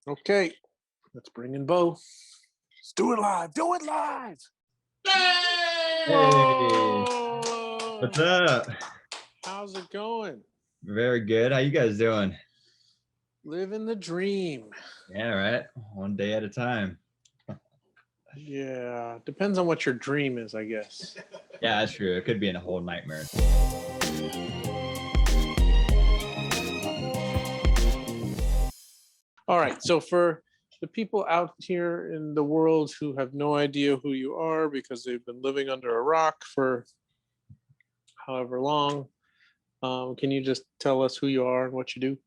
Okay, let's bring in Beau. Let's do it live. Do it live. Hey, what's up? How's it going? Very good. How you guys doing? Living the dream. Yeah, right. One day at a time. Yeah, depends on what your dream is, I guess. Yeah, that's true. It could be in a whole nightmare. All right, so for the people out here in the world who have no idea who you are because they've been living under a rock for however long, can you just tell us who you are and what you do?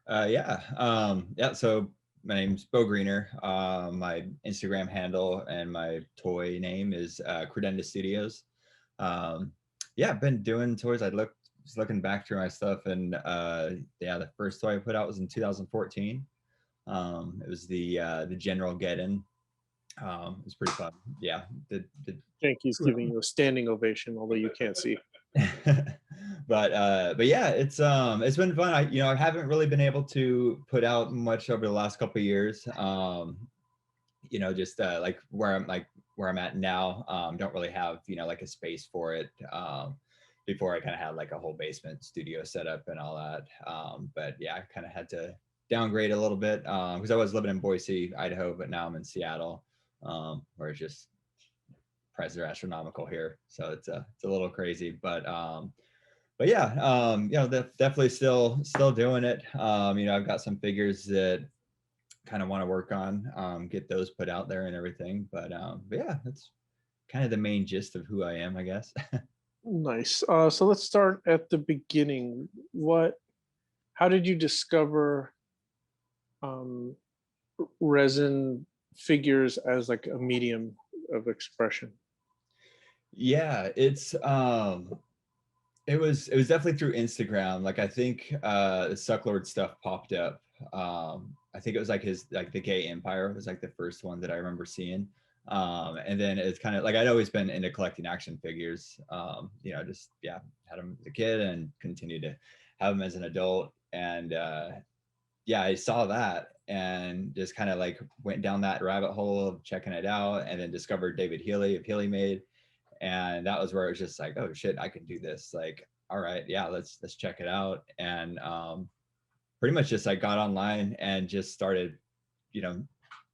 Yeah. So my name's Beau Greener. My Instagram handle and my toy name is Credenda Studios. Yeah, I've been doing toys. Was looking back through my stuff, and the first toy I put out was in 2014. It was the General Get-In. It was pretty fun. Yeah. Jankie's giving you a standing ovation, although you can't see. but yeah, it's been fun. I haven't really been able to put out much over the last couple of years. Just like where I'm at now, don't really have like a space for it. Before I kind of had like a whole basement studio set up and all that. But yeah, I kind of had to downgrade a little bit because I was living in Boise, Idaho, but now I'm in Seattle, where it's just prices are astronomical here, so it's a little crazy. But yeah, definitely still doing it. I've got some figures that kind of want to work on, get those put out there and everything. But yeah, that's kind of the main gist of who I am, I guess. Nice. So let's start at the beginning. How did you discover resin figures as like a medium of expression? Yeah, it was definitely through Instagram. Like I think the Sucklord stuff popped up. I think it was like his the Gay Empire was like the first one that I remember seeing. And then it's kind of like I'd always been into collecting action figures. Just had them as a kid and continued to have them as an adult. And yeah, I saw that and just kind of like went down that rabbit hole of checking it out, and then discovered David Healy of Healy Made. And that was where it was just like, oh shit, I can do this. Like, all right, yeah, let's check it out. And pretty much just I got online and just started,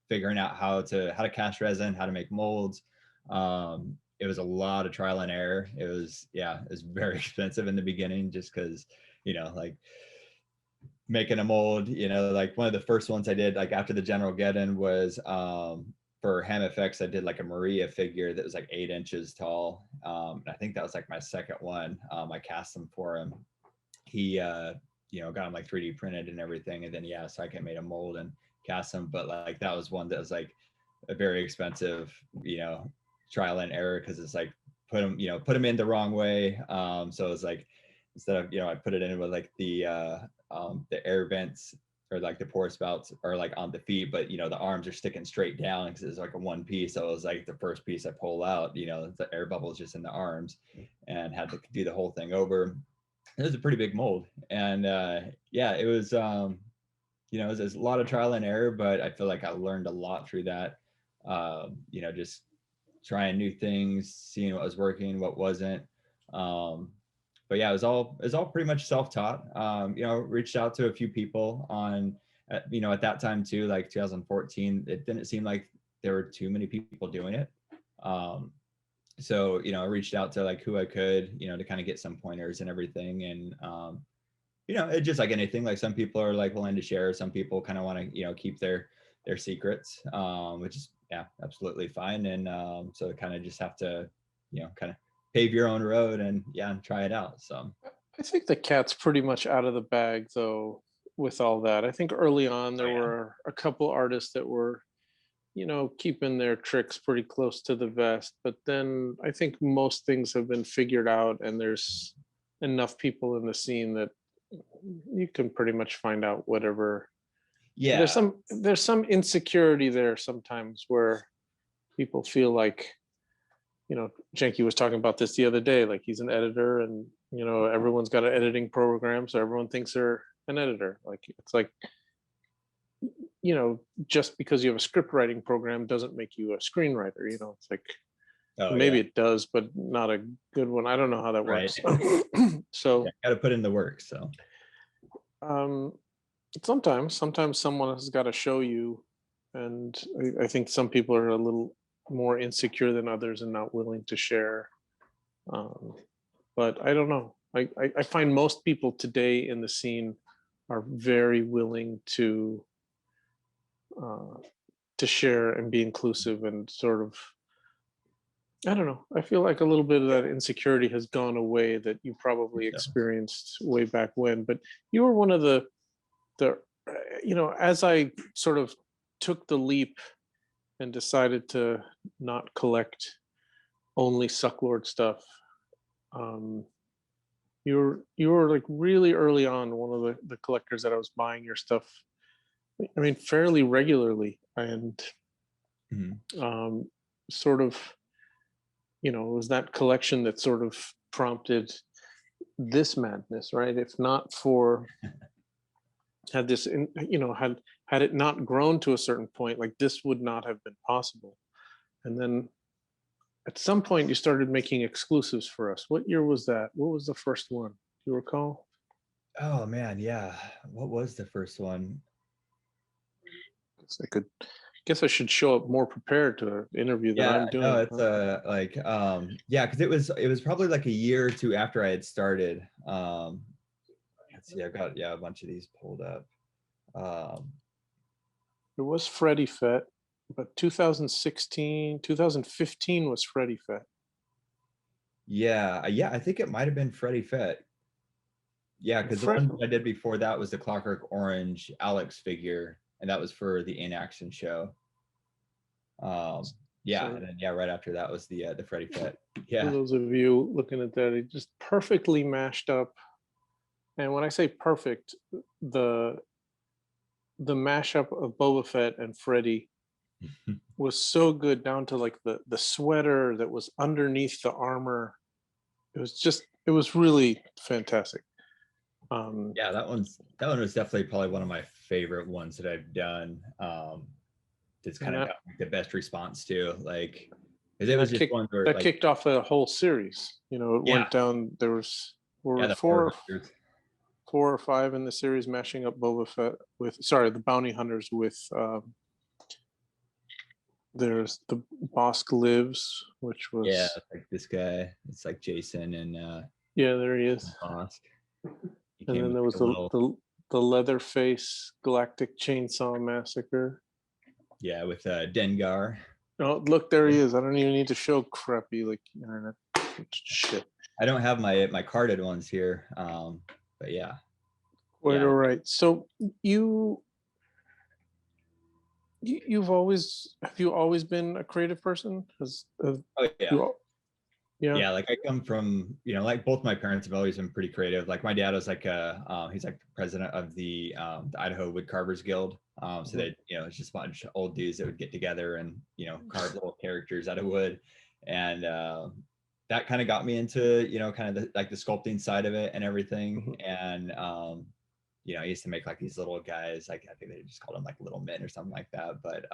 figuring out how to cast resin, how to make molds. It was a lot of trial and error. It was very expensive in the beginning just because, like making a mold, like one of the first ones I did like after the General Get-In was for Ham Effects, I did like a Maria figure that was like 8 inches tall. And I think that was like my second one. I cast him for him. He, got him like 3D printed and everything. And then, so I made a mold and cast him. But like that was one that was like a very expensive, trial and error because it's like put him in the wrong way. So it's like instead of, I put it in with like the air vents or like the pour spouts are like on the feet, but the arms are sticking straight down because it's like a one piece. So it was like the first piece I pull out, the air bubbles just in the arms, and had to do the whole thing over. It was a pretty big mold, and it was it was a lot of trial and error, but I feel like I learned a lot through that. Just trying new things, seeing what was working, what wasn't. But yeah, it was all pretty much self-taught. Reached out to a few people at that time too, like 2014. It didn't seem like there were too many people doing it. So I reached out to like who I could, to kind of get some pointers and everything. And it's just like anything. Like some people are like willing to share. Some people kind of want to keep their secrets, which is absolutely fine. And so kind of just have to kind of pave your own road and try it out. So I think the cat's pretty much out of the bag though with all that. I think early on there were a couple artists that were keeping their tricks pretty close to the vest, but then I think most things have been figured out, and there's enough people in the scene that you can pretty much find out whatever. Yeah, there's some insecurity there sometimes where people feel like, Janky was talking about this the other day, like he's an editor and, everyone's got an editing program. So everyone thinks they're an editor. Like, it's like, just because you have a script writing program doesn't make you a screenwriter. It's like, Oh maybe yeah, it does, but not a good one. I don't know how that right. works. Yeah, So got to put in the work. So um, sometimes someone has got to show you, and I think some people are a little more insecure than others and not willing to share. Um, but I don't know. I find most people today in the scene are very willing uh, to share and be inclusive and sort of, I don't know. I feel like a little bit of that insecurity has gone away that you probably so experienced way back when. But you were one of the as I sort of took the leap and decided to not collect only Sucklord stuff. Um, you were like really early on one of the collectors that I was buying your stuff. I mean, fairly regularly, and mhm. um, sort of, it was that collection that sort of prompted this madness, right? If not for had this, had it not grown to a certain point, like this would not have been possible. And then at some point, you started making exclusives for us. What year was that? What was the first one? Do you recall? Oh man, yeah. What was the first one? Guess I should show up more prepared to an interview than Yeah, I'm no, doing. it's Huh? like yeah, because it was probably like a year or two after I had started. Let's see, I've got a bunch of these pulled up. Um, It was Freddy Fett, but 2016, 2015 was Freddy Fett. yeah, I think it might have been Freddy Fett. Yeah, And because the Fred, one I did before that was the Clockwork Orange Alex figure, and that was for the In Action show. Yeah, so and then right after that was the Freddy Fett. for Yeah. those of you looking at that, it just perfectly mashed up. And when I say perfect, the the mashup of Boba Fett and Freddy was so good down to like the sweater that was underneath the armor. It was really fantastic. Um, Yeah, that one was definitely probably one of my favorite ones that I've done. That's and kind of got like, the best response to like, because it and was just one where that like, kicked off a whole series. It yeah, went down. There was yeah, were the Power four Hunters. four or five in the series mashing up Boba Fett with, sorry, the bounty hunters with, there's the Bosk Lives, which Yeah, was, it's like this guy. It's like Jason and yeah, there he is. Bosk. He And came then with there like was a little, the Leatherface Galactic Chainsaw Massacre. yeah, with Dengar. Oh, look, there he is. I don't even need to show crappy like internet shit. I don't have my carded ones here, but yeah, Quite yeah, all right. So you have you always been a creative person? Have oh yeah. you yeah. Yeah, like I come from, like both my parents have always been pretty creative. Like my dad was like he's like the president of the Idaho Wood Carvers Guild. So Mhm. that, it's just a bunch of old dudes that would get together and, carve little characters out of wood. And that kind of got me into, kind of like the sculpting side of it and everything. Mhm. And, I used to make like these little guys, like I think they just called them like little men or something like that. But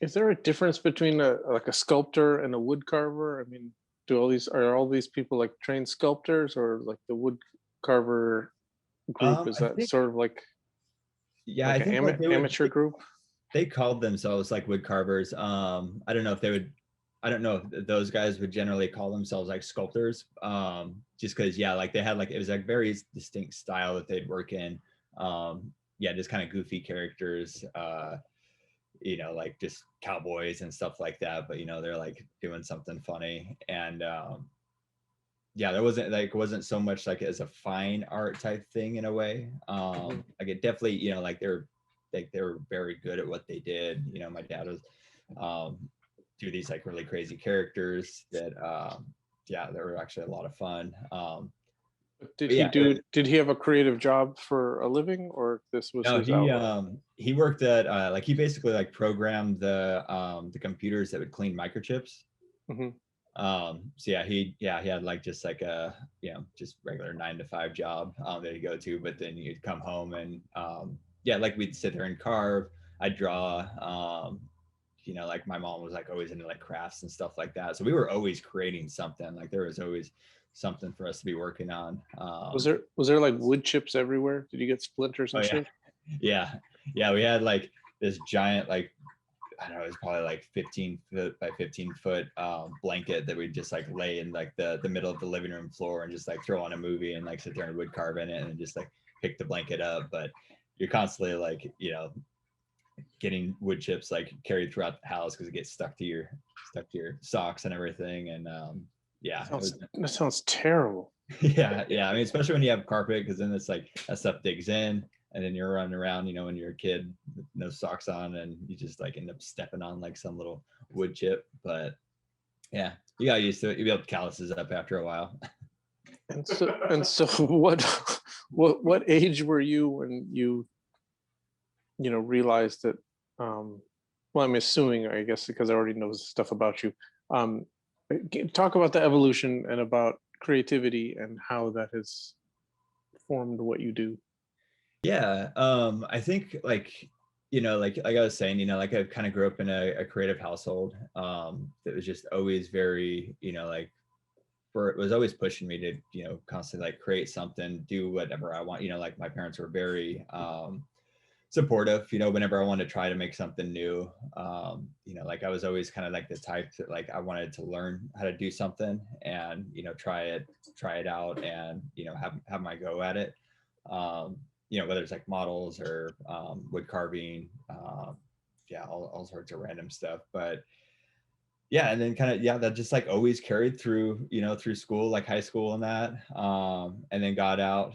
Is there a difference between a sculptor and a wood carver? I mean, are all these people like trained sculptors, or like the wood carver group? Is I that think, sort of yeah, I like an think like amateur group? they called themselves like wood carvers. I don't know if they would, I don't know if those guys would generally call themselves like sculptors. Just because, yeah, like they had like, it was like very distinct style that they'd work in. Yeah, just kind of goofy characters, like just cowboys and stuff like that. But, they're like doing something funny. And yeah, there wasn't so much like as a fine art type thing in a way. Mhm. Like it definitely, they were very good at what they did. My dad was um do these like really crazy characters that yeah, they were actually a lot of fun. Did But he yeah, did he have a creative job for a living, or this was no, his he outlet? he worked at like he basically like programmed the computers that would clean microchips. Hmm. So he had like just like a just regular 9 to 5 job that he'd go to, but then you'd come home and yeah, like we'd sit there and carve. I draw. You know, like my mom was like always into like crafts and stuff like that. So we were always creating something. Like there was always something for us to be working on. Was there like wood chips everywhere? Did you get splinters Oh and yeah, shit? yeah, yeah. We had like this giant like I don't know, it was probably like 15 foot by 15 foot blanket that we'd just like lay in like the middle of the living room floor and just like throw on a movie and like sit there and wood carve in it and just like pick the blanket up. But you're constantly like, you know, getting wood chips like carried throughout the house because it gets stuck to your socks and everything. And yeah, it was That sounds terrible. yeah, yeah. I mean, especially when you have carpet, because then it's like that stuff digs in, and then you're running around, you know, when you're a kid with no socks on, and you just like end up stepping on like some little wood chip. But yeah, you got used to it. You build calluses up after a while. And so what age were you when you realized that well, I'm assuming, I guess, because I already know stuff about you. um Talk about the evolution and about creativity and how that has formed what you do. Yeah, I think like you know, like I was saying, you know, like I kind of grew up in a creative household that was just always very, you know, like for it was always pushing me to, you know, constantly like create something, do whatever I want. You know, like my parents were very supportive, you know, whenever I wanted to try to make something new. You know, like I was always kind of like the type that like I wanted to learn how to do something and, you know, try it out and, you know, have my go at it. Um, you know, whether it's like models or wood carving, yeah, all sorts of random stuff. But yeah, and then kind of yeah, that just like always carried through, you know, through school, like high school and that. And then got out,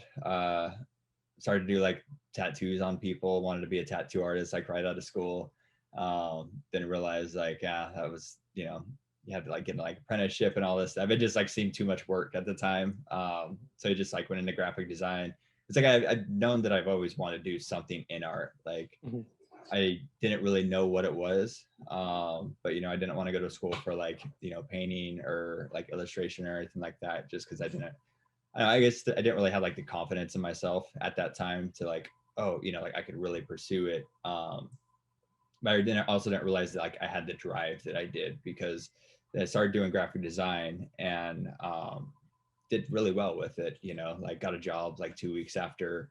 started to do like tattoos on people, wanted to be a tattoo artist like right out of school. Then realized like, yeah, that was, you know, you had to like get like apprenticeship and all this stuff. It just like seemed too much work at the time. So I just like went into graphic design. It's like I've known that I've always wanted to do something in art. Like Mhm. I didn't really know what it was. But you know, I didn't want to go to school for like, you know, painting or like illustration or anything like that, just because I guess I didn't really have like the confidence in myself at that time to like, oh, you know, like I could really pursue it. But also didn't realize that like I had the drive that I did because I started doing graphic design and did really well with it. You know, like got a job like 2 weeks after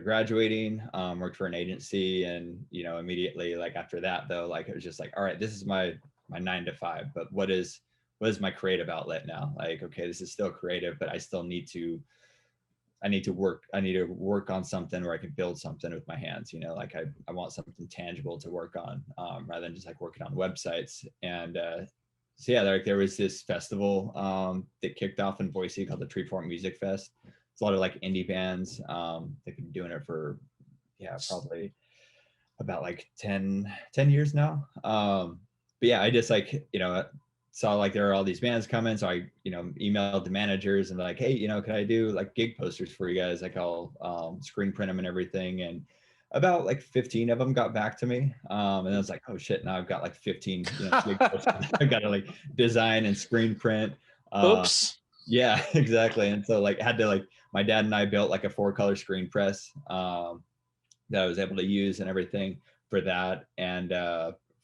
graduating, worked for an agency, and you know, immediately like after that though, like it was just like, all right, this is my 9 to 5, but what is my creative outlet now? Like, okay, this is still creative, but I need to work on something where I can build something with my hands, you know, like I want something tangible to work on, rather than just like working on websites. And so yeah, like there was this festival that kicked off in Boise called the Treefort Music Fest. It's a lot of like indie bands. They've been doing it for yeah, probably about like 10 years now. But yeah, I just like, you know, saw like there are all these bands coming. So I, you know, emailed the managers and like, hey, you know, can I do like gig posters for you guys? Like I'll screen print them and everything. And about like 15 of them got back to me. And I was like, oh shit, now I've got like 15, you know, gig posters I've got to like design and screen print. Uh, Oops. yeah, exactly. And so like had to like, my dad and I built like a 4-color screen press. That I was able to use and everything for that. And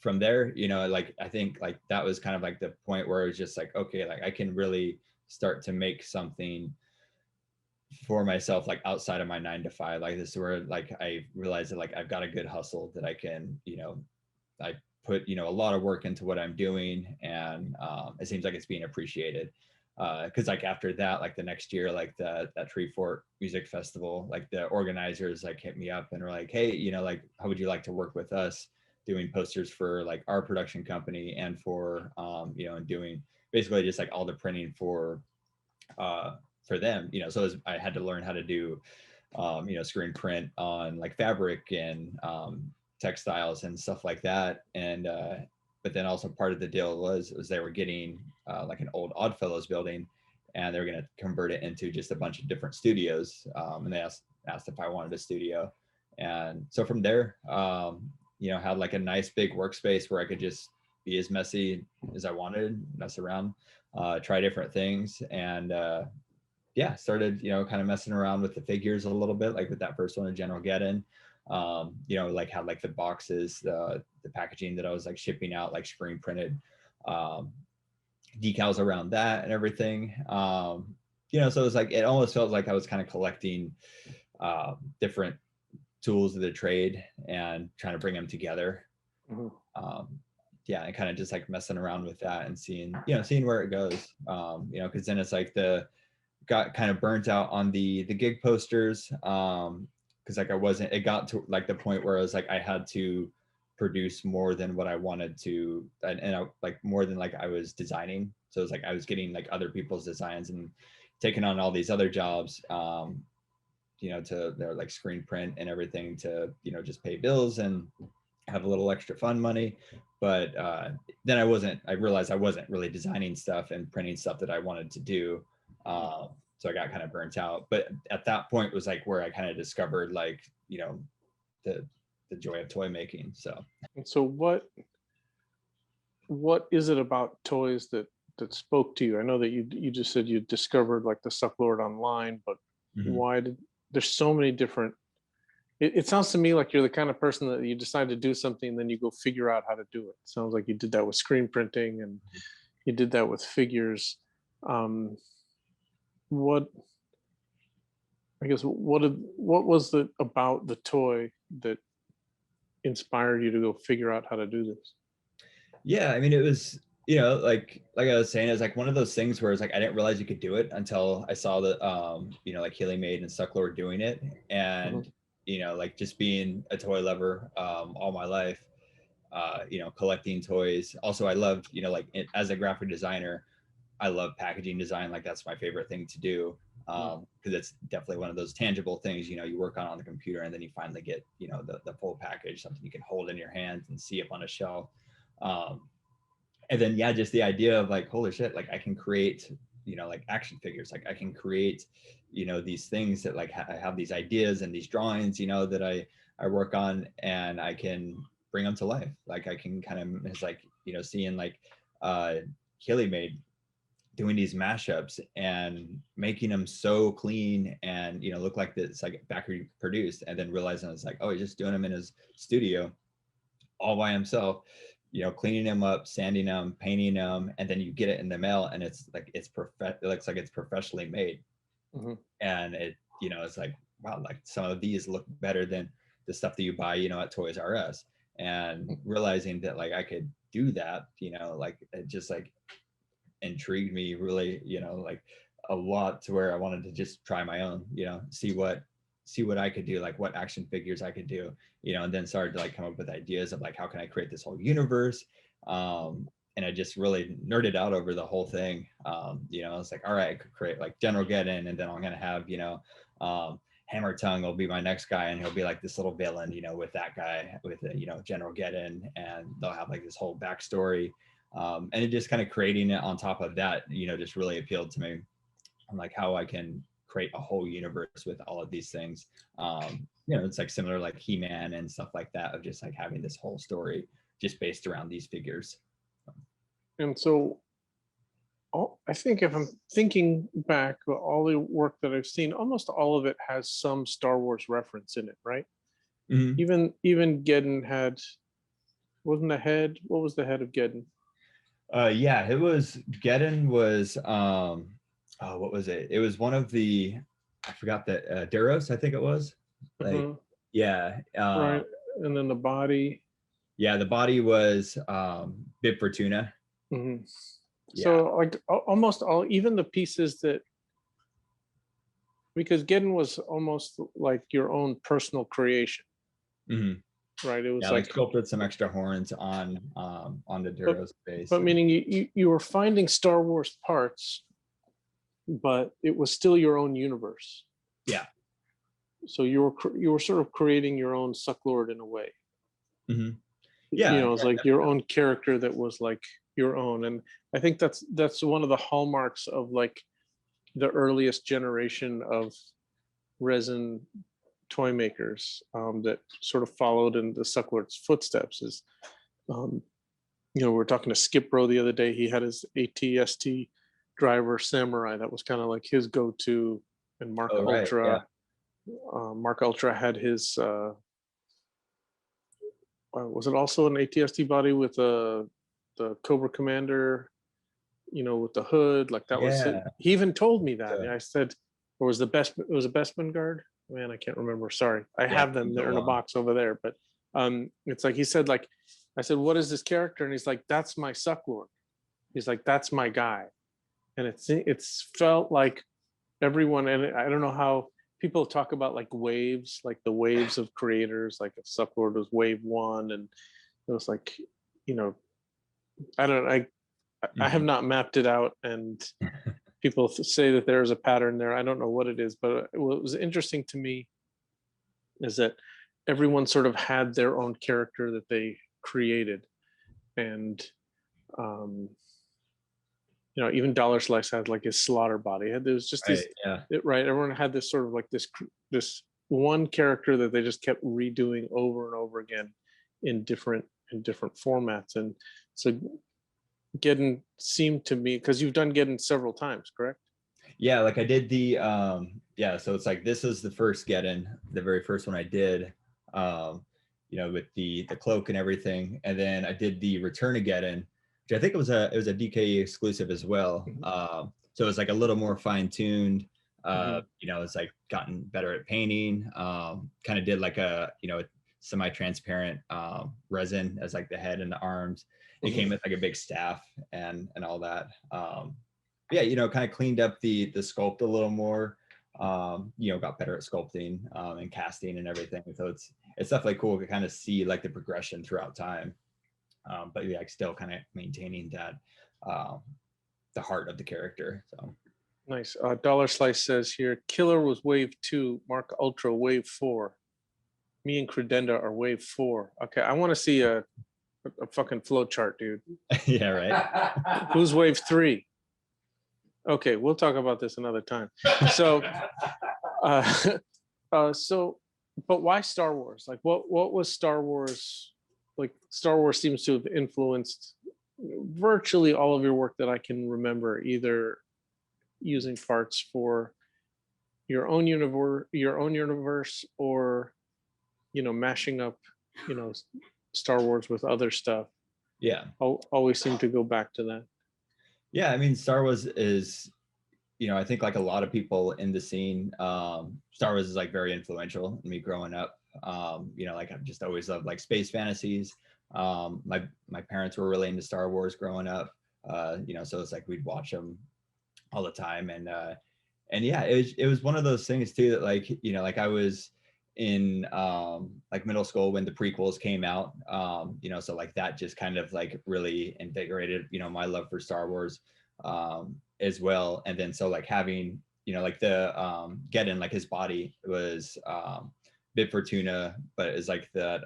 from there, you know, like I think like that was kind of like the point where it was just like, okay, like I can really start to make something for myself, like outside of my 9 to 5. Like this is where like I realized that like I've got a good hustle that I can, you know, I put, you know, a lot of work into what I'm doing, and it seems like it's being appreciated. Because like after that, like the next year, like that Treefort Music Festival, like the organizers like hit me up and were like, hey, you know, like how would you like to work with us doing posters for like our production company and for you know, and doing basically just like all the printing for them, you know. So I had to learn how to do you know, screen print on like fabric and textiles and stuff like that. And but then also part of the deal was they were getting like an old Oddfellows building, and they were going to convert it into just a bunch of different studios. And they asked if I wanted a studio, and so from there, you know, had like a nice big workspace where I could just be as messy as I wanted, mess around, try different things, and yeah, started, you know, kind of messing around with the figures a little bit, like with that first one, a General Geddon. You know, like had like the boxes, the packaging that I was like shipping out, like screen printed decals around that and everything. You know, so it was like, it almost felt like I was kind of collecting different tools of the trade and trying to bring them together. Yeah, and kind of just like messing around with that and seeing, you know, seeing where it goes. You know, because then it's like got kind of burnt out on the gig posters. Because like it got to like the point where I was like, I had to produce more than what I wanted to, and I, like more than like I was designing. So it was like I was getting like other people's designs and taking on all these other jobs. You know, to their like screen print and everything to, you know, just pay bills and have a little extra fun money. But then I realized I wasn't really designing stuff and printing stuff that I wanted to do. So I got kind of burnt out. But at that point was like where I kind of discovered like, you know, the joy of toy making. So. And so what is it about toys that spoke to you? I know that you just said you discovered like the Sucklord online, but why did there's so many different, it sounds to me like you're the kind of person that you decide to do something and then you go figure out how to do it. Sounds like you did that with screen printing and you did that with figures. What I guess what was it about the toy that inspired you to go figure out how to do this? Yeah, I mean, it was, you know, like I was saying, it was like one of those things where it's like I didn't realize you could do it until I saw the you know, like Healy Made and Sucklord doing it. And you know, like just being a toy lover all my life, you know, collecting toys. Also, I loved, you know, like as a graphic designer, I love packaging design. Like that's my favorite thing to do, because it's definitely one of those tangible things, you know, you work on the computer and then you finally get, you know, the full package, something you can hold in your hands and see up on a shelf. And then, yeah, just the idea of like, holy shit, like I can create, you know, like action figures, like I can create, you know, these things that like I have these ideas and these drawings, you know, that I work on, and I can bring them to life. Like I can kind of, it's like, you know, seeing like Healy Made doing these mashups and making them so clean and, you know, look like it's like factory produced, and then realizing it's like, oh, he's just doing them in his studio all by himself, you know, cleaning them up, sanding them, painting them, and then you get it in the mail and it's like it looks like it's professionally made. And it, you know, it's like, wow, like some of these look better than the stuff that you buy, you know, at Toys R Us. And realizing that like I could do that, you know, like it just like intrigued me really, you know, like a lot, to where I wanted to just try my own, you know, see what I could do, like what action figures I could do, you know, and then started to like come up with ideas of like, how can I create this whole universe? And I just really nerded out over the whole thing. You know, I was like, all right, I could create like General Geddon, and then I'm going to have, you know, Hammer Tongue will be my next guy, and he'll be like this little villain, you know, with that guy, with, you know, General Geddon, and they'll have like this whole backstory. And it just kind of creating it on top of that, you know, just really appealed to me. I'm like, how I can create a whole universe with all of these things. You know, it's like similar like He-Man and stuff like that, of just like having this whole story just based around these figures. And so I think if I'm thinking back, all the work that I've seen, almost all of it has some Star Wars reference in it, right? Even Geddon had, wasn't the head? What was the head of Geddon? Yeah, it was, Geddon was oh, what was it? It was one of the, I forgot that, Deros, I think it was. Like, yeah. Right. And then the body. Yeah, the body was Bib Fortuna. Yeah. So like almost all, even the pieces that, because Geddon was almost like your own personal creation, right? It was like sculpted some extra horns on the Duro's face. But meaning you were finding Star Wars parts, but it was still your own universe. Yeah. So you were sort of creating your own Sucklord in a way. Yeah, you know, it's like your own character that was like your own. And I think that's one of the hallmarks of like the earliest generation of resin toy makers, that sort of followed in the Sucklord's footsteps. Is you know, we were talking to Skip Bro the other day. He had his ATST driver Samurai. That was kind of like his go-to. And Mark Ultra. Mark Ultra had his was it also an ATST body with the Cobra Commander, with the hood? Like that was it. Yeah. He even told me that. So, I said, or was the best? It was a Bestman guard. Man, I can't remember. Sorry, I yeah, have them go there in a on. box over there. But it's like he said. Like I said, what is this character? And he's like, that's my Sucklord. He's like, that's my guy. And it's felt like everyone, and I don't know how people talk about like waves, like the waves of creators. Like if Sucklord was wave one, and it was like, you know, I don't. I have Mhm. not mapped it out, and people say that there's a pattern there. I don't know what it is, but what was interesting to me is that everyone sort of had their own character that they created, and um, even Dollar Slice had like his slaughter body. There was just Right. these, Yeah. right? Everyone had this sort of like this one character that they just kept redoing over and over again in different formats, and so Geddon seemed to me, because you've done Geddon several times, correct? Yeah, like I did the yeah, so it's like this is the first Geddon, the very first one I did, with the cloak and everything. And then I did the Return of Geddon, which I think it was a DKE exclusive as well. Mhm. So it's like a little more fine-tuned. Mhm. It's like gotten better at painting. Kind of did like a semi-transparent resin as like the head and the arms. It came with like a big staff and all that. Yeah, kind of cleaned up the sculpt a little more. Got better at sculpting and casting and everything. So it's definitely cool to kind of see like the progression throughout time. But yeah, still kind of maintaining that the heart of the character. So Nice. Dollar Slice says here, Killer was wave 2, Mark Ultra wave 4. Me and Credenda are wave 4. Okay, I want to see a fucking flow chart, dude. yeah, right. Who's wave 3? Okay, we'll talk about this another time. So, uh, so, but why Star Wars? Like, what was Star Wars? Like, Star Wars seems to have influenced virtually all of your work that I can remember, either using parts for your own universe, or mashing up, you know, Star Wars with other stuff. Yeah. Always seem to go back to that. Yeah, I mean, Star Wars is, I think like a lot of people in the scene, Star Wars is like very influential in me growing up. Like I've just always loved like space fantasies. My parents were really into Star Wars growing up. So it's like we'd watch them all the time, and yeah, it was one of those things too that like I was in like middle school when the prequels came out. So like that just kind of like really invigorated my love for Star Wars as well. And then so like having like the Geddon, like his body was Bib Fortuna, but it was like that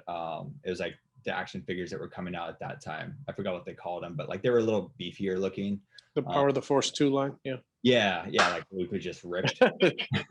it was like the action figures that were coming out at that time. I forgot what they called them, but like they were a little beefier looking. The Power of the Force 2 line, yeah. Yeah, like Luke was just ripped.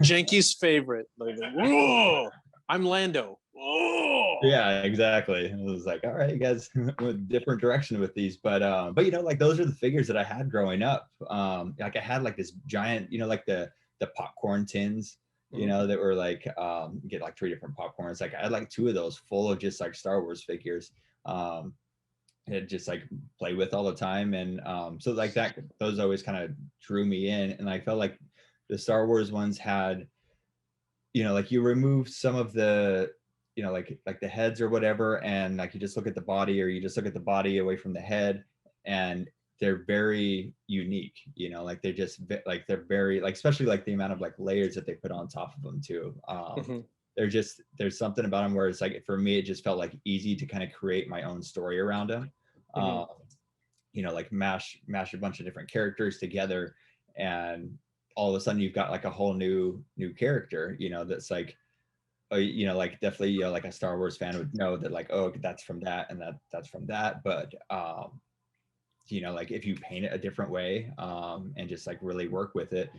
Janky's favorite. Like, whoa, I'm Lando. Oh, Yeah, exactly. It was like, all right, you guys went different direction with these, but like those are the figures that I had growing up. Like I had like this giant, like the popcorn tins, that were like you get like 3 different popcorns. Like I had like 2 of those full of just like Star Wars figures. It just like play with all the time, and so like that, those always kind of drew me in, and I felt like the Star Wars ones had, like you remove some of the, like the heads or whatever, and like you just look at the body, or you just look at the body away from the head, and they're very unique, like they're just like they're very like, especially like the amount of like layers that they put on top of them too. There's something about them where it's like, for me, it just felt like easy to kind of create my own story around them. Like mash a bunch of different characters together, and all of a sudden you've got like a whole new character, that's like, like definitely, like a Star Wars fan would know that, like, oh, that's from that, and that's from that. But like if you paint it a different way, and just like really work with it,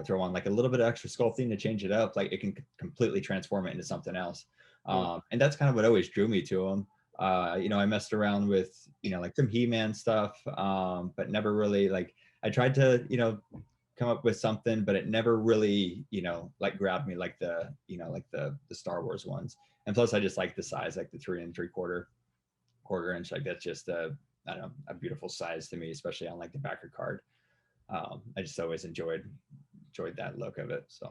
throw on like a little bit of extra sculpting to change it up, like it can completely transform it into something else. And that's kind of what always drew me to them. I messed around with, like some He-Man stuff, but never really, like, I tried to, come up with something, but it never really, like grabbed me like the, like the Star Wars ones. And plus I just like the size, like the 3 3/4. quarter inch. Like that's just a, I don't know, a beautiful size to me, especially on like the backer card. I just always enjoyed that look of it. So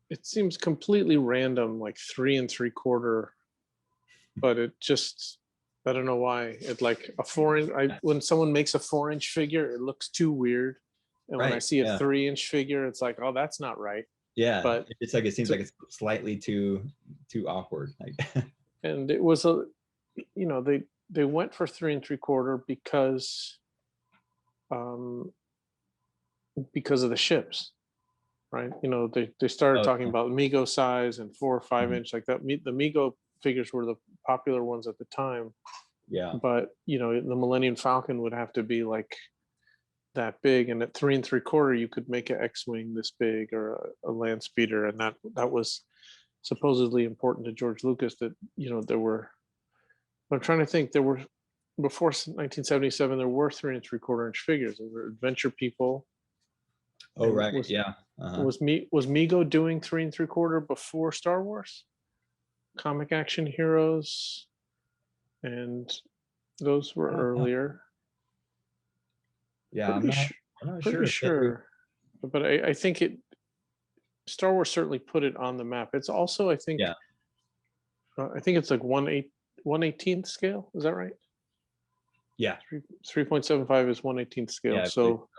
it seems completely random, like 3 3/4, but it just, I don't know why. It like a 4 inch. When someone makes a 4 inch figure, it looks too weird, and when I right, see a yeah, 3 inch figure, it's like, oh, that's not right. yeah. But It's like it seems to, like it's slightly too awkward. Like and it was a, they went for 3 3/4 um because of the ships, right? They started oh talking yeah, about Migo size and 4 or 5 mhm, inch like that. The Migo figures were the popular ones at the time, yeah, but the Millennium Falcon would have to be like that big, and at 3 3/4 you could make an X-wing this big, or a land speeder, and that was supposedly important to George Lucas. That there were. I'm trying to think. There were, before 1977, there were 3 3/4 inch figures. There were Adventure People, oh and right, yeah, uh-huh. was Migo doing 3 3/4 before Star Wars? Comic Action Heroes, and those were I don't know. earlier. Yeah, Pretty sure. I'm not Pretty sure if they, sure. But I think Star Wars certainly put it on the map. It's also, yeah, I think it's like 1/18th scale. Is that right? yeah, 3.75 is 1/18th scale. yeah, I believe So,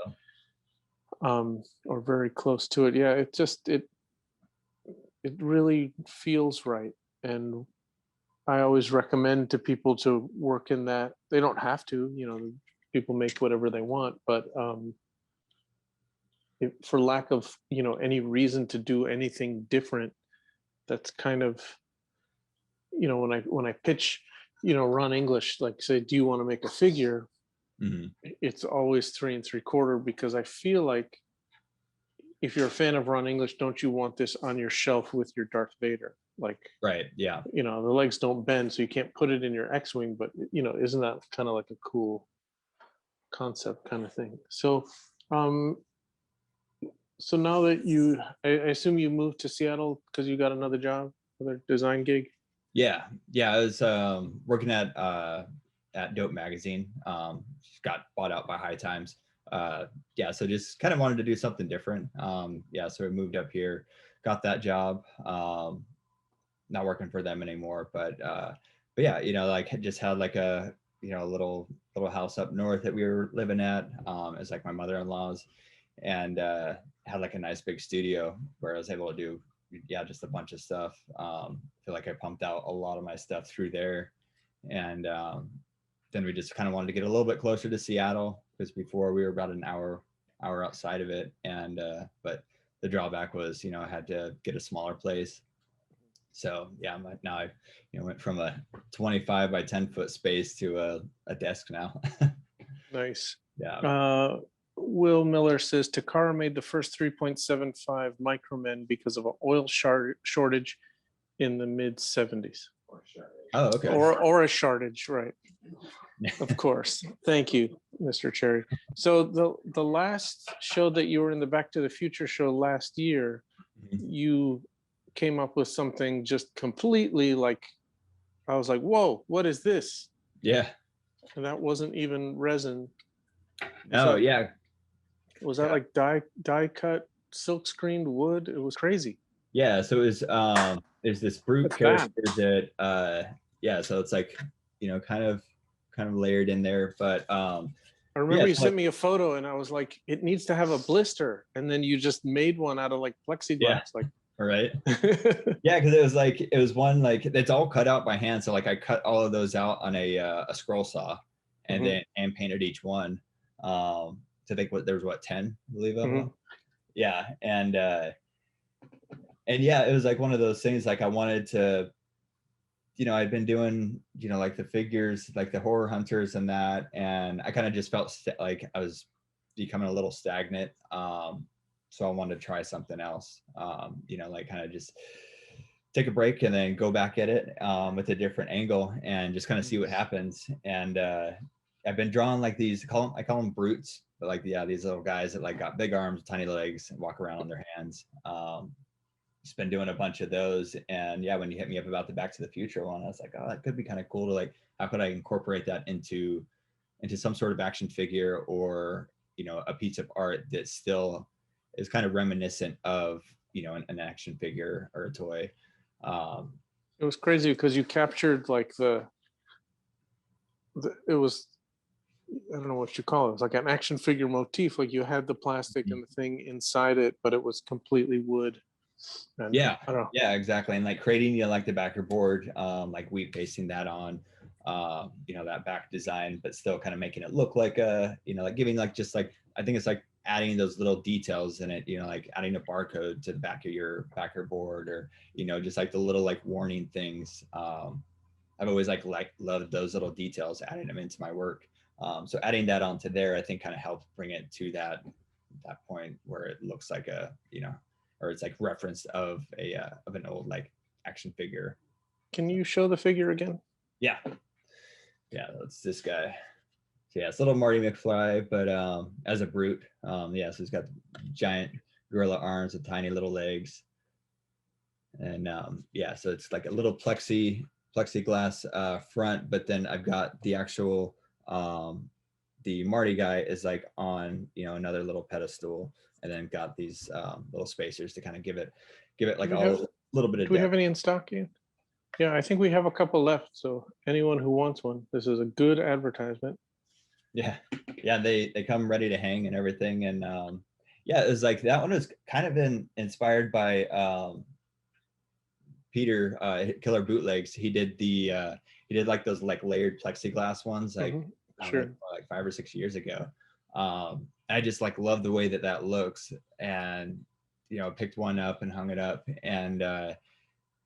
so. or very close to it. Yeah, it really feels right. And I always recommend to people to work in that. They don't have to, people make whatever they want, but for lack of, any reason to do anything different, that's kind of, when I pitch, Ron English, like, say, do you want to make a figure? Mhm. It's always 3 3/4, because I feel like, if you're a fan of Ron English, don't you want this on your shelf with your Darth Vader? Like, Right, yeah, the legs don't bend, so you can't put it in your X-wing. But isn't that kind of like a cool concept kind of thing? Um, so now that I assume you moved to Seattle because you got another job, another design gig. yeah, yeah. I was working at Dope Magazine. Just got bought out by High Times. Yeah, so just kind of wanted to do something different. Yeah, so I moved up here, got that job. Not working for them anymore, but yeah, like just had like a little house up north that we were living at. It's like my mother-in-law's, and had like a nice big studio where I was able to do, yeah, just a bunch of stuff. Feel like I pumped out a lot of my stuff through there, and then we just kind of wanted to get a little bit closer to Seattle, because before we were about an hour outside of it, and but the drawback was, I had to get a smaller place. So yeah, now I went from a 25 by 10 foot space to a desk now. Nice. Yeah. Uh, Will Miller says Takara made the first 3.75 micromen because of an oil shortage in the mid 70s. Oh, okay. Or a shortage, right? Of course. Thank you, Mr. Cherry. So the last show that you were in, the Back to the Future show last year, Mhm. you came up with something just completely like, I was like, whoa, what is this? Yeah. And that wasn't even resin. Was Oh, that yeah. was that like die cut silk screened wood? It was crazy. Yeah. So there's this brute That's bad. character that yeah, so it's like, kind of layered in there. But I yeah, remember you it's like, sent me a photo and I was like, it needs to have a blister. And then you just made one out of like yeah, plexiglass. Like, all right. Yeah, because it was one, like, it's all cut out by hand. So like I cut all of those out on a scroll saw, and Mhm, then hand painted each one. To think there was 10, I believe, of mhm. them. Yeah, and yeah, it was like one of those things. Like I wanted to, I'd been doing, like the figures, like the horror hunters and that, and I kind of just felt like I was becoming a little stagnant. So I wanted to try something else. Like kind of just take a break and then go back at it with a different angle and just kind of see what happens. And I've been drawing like these, I call them brutes, but like, yeah, these little guys that like got big arms, tiny legs, and walk around on their hands. just been doing a bunch of those. And yeah, when you hit me up about the Back to the Future one, I was like, oh, that could be kind of cool to like, how could I incorporate that into some sort of action figure, or, you know, a piece of art that still is kind of reminiscent of, you know, an action figure or a toy. It was crazy because you captured like it was, I don't know what you call it. It was like an action figure motif. Like you had the plastic and the thing inside it, but it was completely wood. And Yeah, I don't know. yeah, exactly. And like creating, you know, like the backer board, like wheat pasting that on, you know, that back design, but still kind of making it look like a, you know, like giving like just like, I think it's like adding those little details in it, you know, like adding a barcode to the back of your backer board, or, you know, just like the little like warning things. I've always like loved those little details, adding them into my work. So adding that onto there, I think kind of helped bring it to that point where it looks like a, you know, or it's like reference of an old like action figure. Can you show the figure again? Yeah, that's this guy. So yeah, it's little Marty McFly, but as a brute. Yeah, so he's got giant gorilla arms with tiny little legs, and yeah, so it's like a little plexiglass front, but then I've got the actual the Marty guy is like on, you know, another little pedestal, and then got these little spacers to kind of give it like a little bit of Do we depth. have any in stock yet? Yeah, I think we have a couple left. So anyone who wants one, this is a good advertisement. Yeah, they come ready to hang and everything. And yeah, it was like that one was kind of inspired by Peter Killer Bootlegs. He did like those like layered plexiglass ones, like sure, like 5 or 6 years ago. I just like love the way that looks, and you know, picked one up and hung it up, and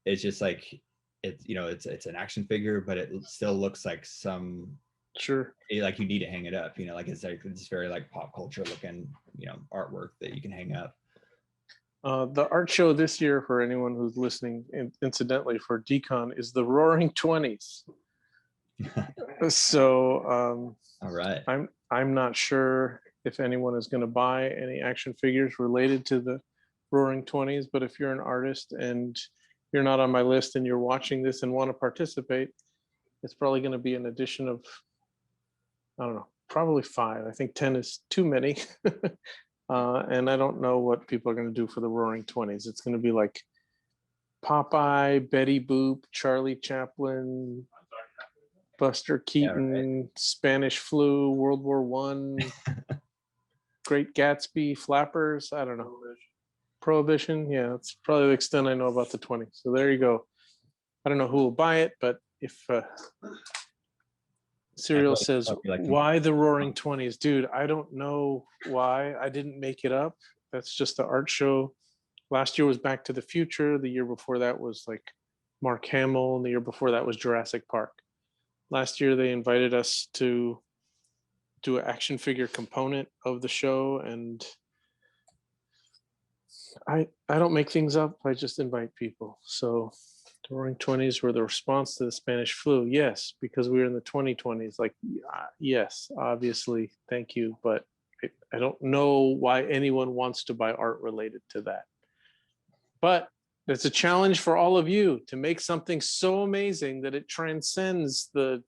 it's just like it's, you know, it's an action figure, but it still looks like some, sure, like you need to hang it up, you know, like it's very like pop culture looking, you know, artwork that you can hang up. The art show this year, for anyone who's listening, incidentally, for DKECON, is the Roaring Twenties. So all right, I'm not sure if anyone is going to buy any action figures related to the Roaring Twenties, but if you're an artist and you're not on my list and you're watching this and want to participate, it's probably going to be an addition of, I don't know, probably 5. I think 10 is too many. And I don't know what people are going to do for the Roaring Twenties. It's going to be like Popeye, Betty Boop, Charlie Chaplin, Buster Keaton, yeah, right. Spanish Flu, World War One, Great Gatsby, Flappers. I don't know. Prohibition. Yeah, that's probably the extent I know about the 20s. So there you go. I don't know who will buy it, but if Serial says, why the Roaring Twenties? Dude, I don't know why. I didn't make it up. That's just the art show. Last year was Back to the Future. The year before that was like Mark Hamill. And the year before that was Jurassic Park. Last year, they invited us to do an action figure component of the show. And I don't make things up. I just invite people. So the Roaring Twenties were the response to the Spanish flu. Yes, because we were in the 2020s. Like, yes, obviously, thank you. But I don't know why anyone wants to buy art related to that. But it's a challenge for all of you to make something so amazing that it transcends the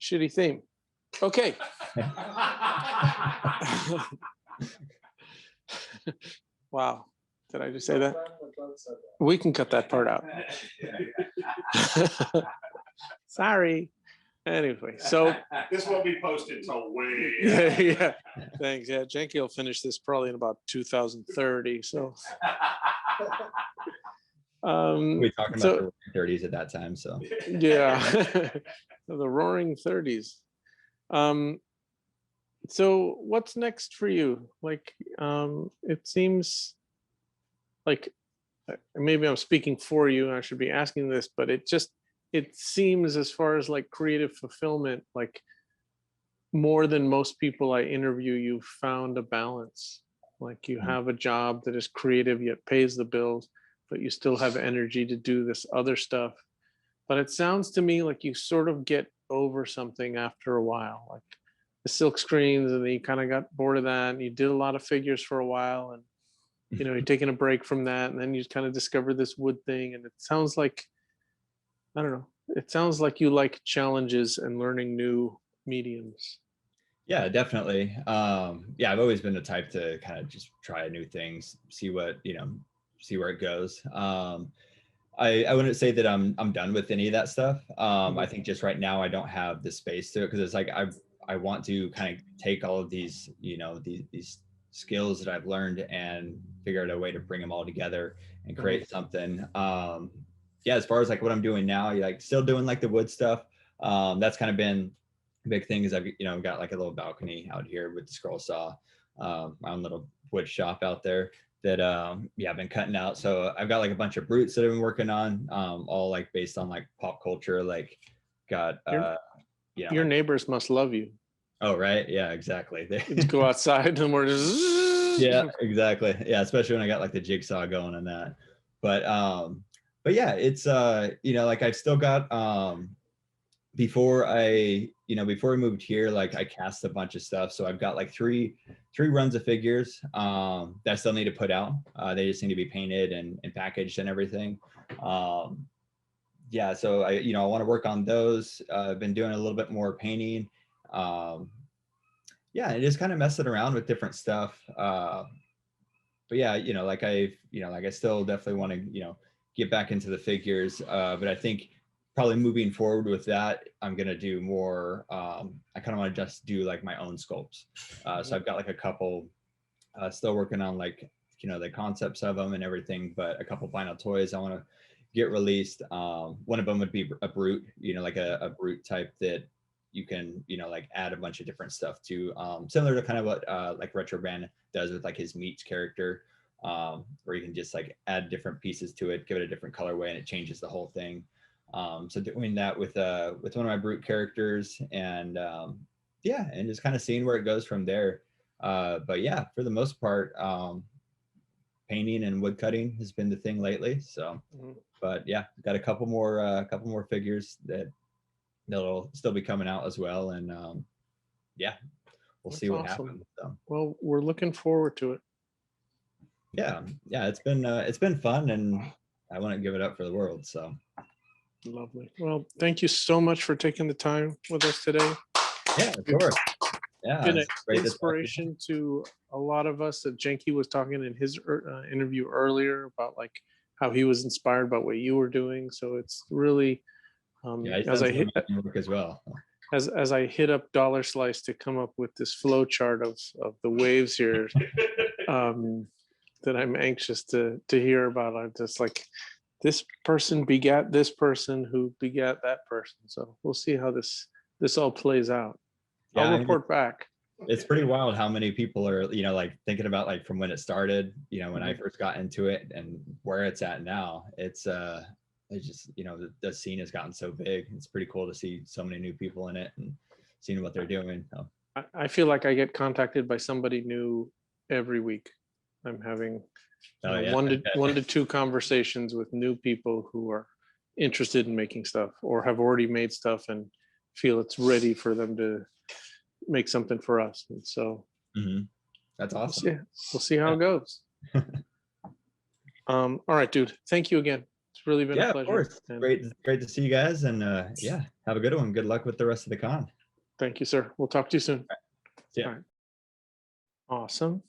shitty theme. Okay. Wow. Did I just say that? We can cut that part out. Sorry. Anyway, so this won't be posted until way. Yeah. Thanks. Yeah, Janky will finish this probably in about 2030. So we're talking about the 30s at that time. So yeah. The Roaring 30s. So what's next for you? Like, it seems like maybe I'm speaking for you and I should be asking this, but it seems, as far as like creative fulfillment, like more than most people I interview, you've found a balance. Like you have a job that is creative yet pays the bills, but you still have energy to do this other stuff. But it sounds to me like you sort of get over something after a while, like the silk screens, and then you kind of got bored of that, and you did a lot of figures for a while, and you know, you're taking a break from that, and then you kind of discover this wood thing, and it sounds like, I don't know, it sounds like you like challenges and learning new mediums. Yeah, definitely. Yeah, I've always been the type to kind of just try new things, see what, see where it goes. I wouldn't say that I'm done with any of that stuff. I think just right now I don't have the space to it, because it's like I want to kind of take all of these, these skills that I've learned and figure out a way to bring them all together and create something. Yeah, as far as like what I'm doing now, like still doing like the wood stuff. That's kind of been a big thing, is I've got like a little balcony out here with the scroll saw, my own little wood shop out there that yeah, I've been cutting out. So I've got like a bunch of brutes that I've been working on, all like based on like pop culture, like got your neighbors must love you. Oh, right. Yeah, exactly. You go outside and we're just yeah, exactly. Yeah, especially when I got like the jigsaw going on that. But yeah, it's like I've still got before we moved here, like I cast a bunch of stuff. So I've got like three runs of figures that I still need to put out. They just need to be painted and packaged and everything. Yeah, so I want to work on those. I've been doing a little bit more painting. Yeah, and just kind of messing around with different stuff. But yeah, like I still definitely want to, get back into the figures. But I think probably moving forward with that, I'm going to do more. I kind of want to just do like my own sculpts. So I've got like a couple, still working on like, the concepts of them and everything, but a couple vinyl toys I want to get released. One of them would be a brute, like a brute type that you can, like add a bunch of different stuff to, similar to kind of what like Retro Brand does with like his meats character, where you can just like add different pieces to it, give it a different colorway, and it changes the whole thing. So doing that with one of my brute characters, and yeah, and just kind of seeing where it goes from there. But yeah, for the most part, painting and wood cutting has been the thing lately. So, but yeah, got a couple more figures that'll still be coming out as well, and yeah, we'll see what happens. So. Well, we're looking forward to it. Yeah, it's been fun, and I wouldn't give it up for the world. So lovely. Well, thank you so much for taking the time with us today. Yeah, of course. Yeah, Been an inspiration to a lot of us. That Jenke was talking in his interview earlier about like how he was inspired by what you were doing. So it's really as I hit work as well. As I hit up Dollar Slice to come up with this flow chart of the waves here, that I'm anxious to hear about. I'm just like, this person begat this person who begat that person. So we'll see how this all plays out. Yeah, I'll report back. It's pretty wild how many people are, like thinking about like from when it started, when I first got into it and where it's at now. It's just, the scene has gotten so big. It's pretty cool to see so many new people in it and seeing what they're doing. So. I feel like I get contacted by somebody new every week. I'm having one to two conversations with new people who are interested in making stuff or have already made stuff and feel it's ready for them to make something for us. And so that's awesome. We'll see how it goes. All right, dude. Thank you again. It's really been a pleasure. Of course. Great to see you guys, and yeah, have a good one. Good luck with the rest of the con. Thank you, sir. We'll talk to you soon. All right. See ya. All right. Awesome.